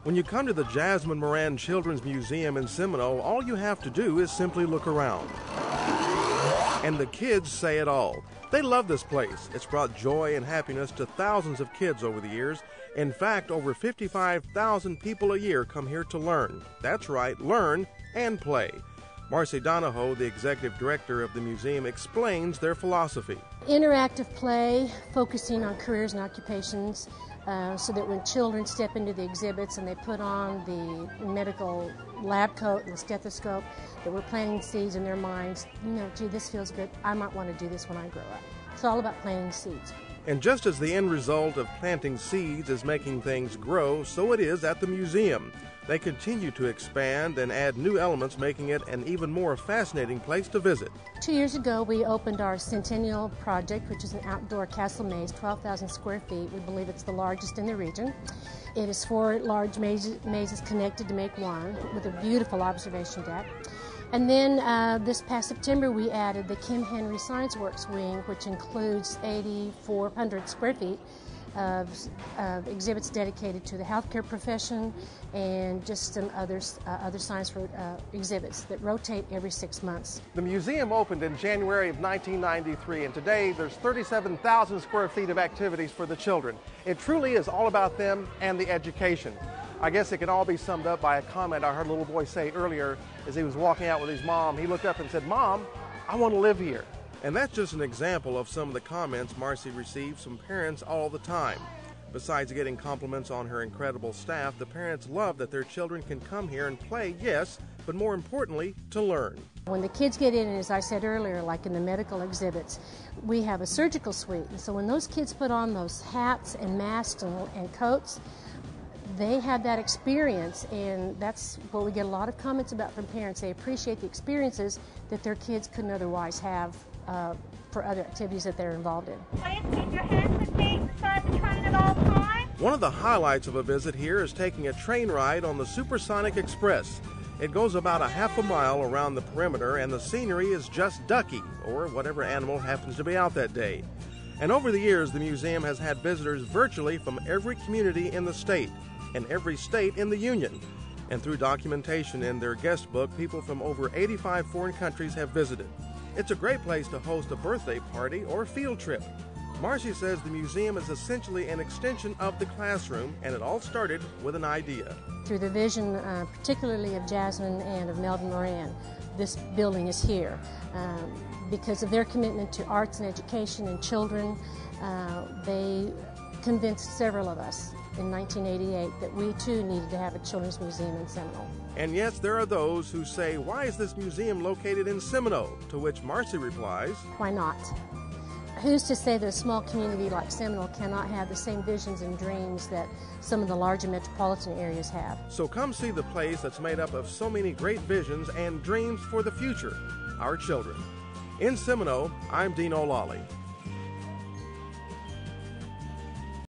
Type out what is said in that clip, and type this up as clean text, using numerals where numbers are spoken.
When you come to the Jasmine Moran Children's Museum in Seminole, all you have to do is simply look around. And the kids say it all. They love this place. It's brought joy and happiness to thousands of kids over the years. In fact, over 55,000 people a year come here to learn. That's right, learn and play. Marcy Donahoe, the executive director of the museum, explains their philosophy. Interactive play, focusing on careers and occupations, so that when children step into the exhibits and they put on the medical lab coat and the stethoscope, that we're planting seeds in their minds. You know, gee, this feels good. I might want to do this when I grow up. It's all about planting seeds. And just as the end result of planting seeds is making things grow, so it is at the museum. They continue to expand and add new elements, making it an even more fascinating place to visit. 2 years ago, we opened our Centennial Project, which is an outdoor castle maze, 12,000 square feet. We believe it's the largest in the region. It is 4 large mazes connected to make one, with a beautiful observation deck. And then this past September, we added the Kim Henry Science Works wing, which includes 8,400 square feet of exhibits dedicated to the healthcare profession and just some other science exhibits that rotate every 6 months. The museum opened in January of 1993, and today there's 37,000 square feet of activities for the children. It truly is all about them and the education. I guess it can all be summed up by a comment I heard a little boy say earlier as he was walking out with his mom. He looked up and said, "Mom, I want to live here." And that's just an example of some of the comments Marcy receives from parents all the time. Besides getting compliments on her incredible staff, the parents love that their children can come here and play, yes, but more importantly, to learn. When the kids get in, as I said earlier, like in the medical exhibits, we have a surgical suite. And so when those kids put on those hats and masks and coats, they have that experience, and that's what we get a lot of comments about from parents. They appreciate the experiences that their kids couldn't otherwise have for other activities that they're involved in. Please keep your hands and feet inside the train at all times. One of the highlights of a visit here is taking a train ride on the Supersonic Express. It goes about a half a mile around the perimeter, and the scenery is just ducky, or whatever animal happens to be out that day. And over the years, the museum has had visitors virtually from every community in the state and every state in the Union. And through documentation in their guest book, people from over 85 foreign countries have visited. It's a great place to host a birthday party or field trip. Marcy says the museum is essentially an extension of the classroom, and it all started with an idea. Through the vision, particularly of Jasmine and of Melvin Moran, this building is here. Because of their commitment to arts and education and children, they convinced several of us in 1988 that we too needed to have a children's museum in Seminole. And yes, there are those who say, "Why is this museum located in Seminole?" To which Marcy replies, "Why not? Who's to say that a small community like Seminole cannot have the same visions and dreams that some of the larger metropolitan areas have?" So come see the place that's made up of so many great visions and dreams for the future, our children. In Seminole, I'm Dean O'Lally.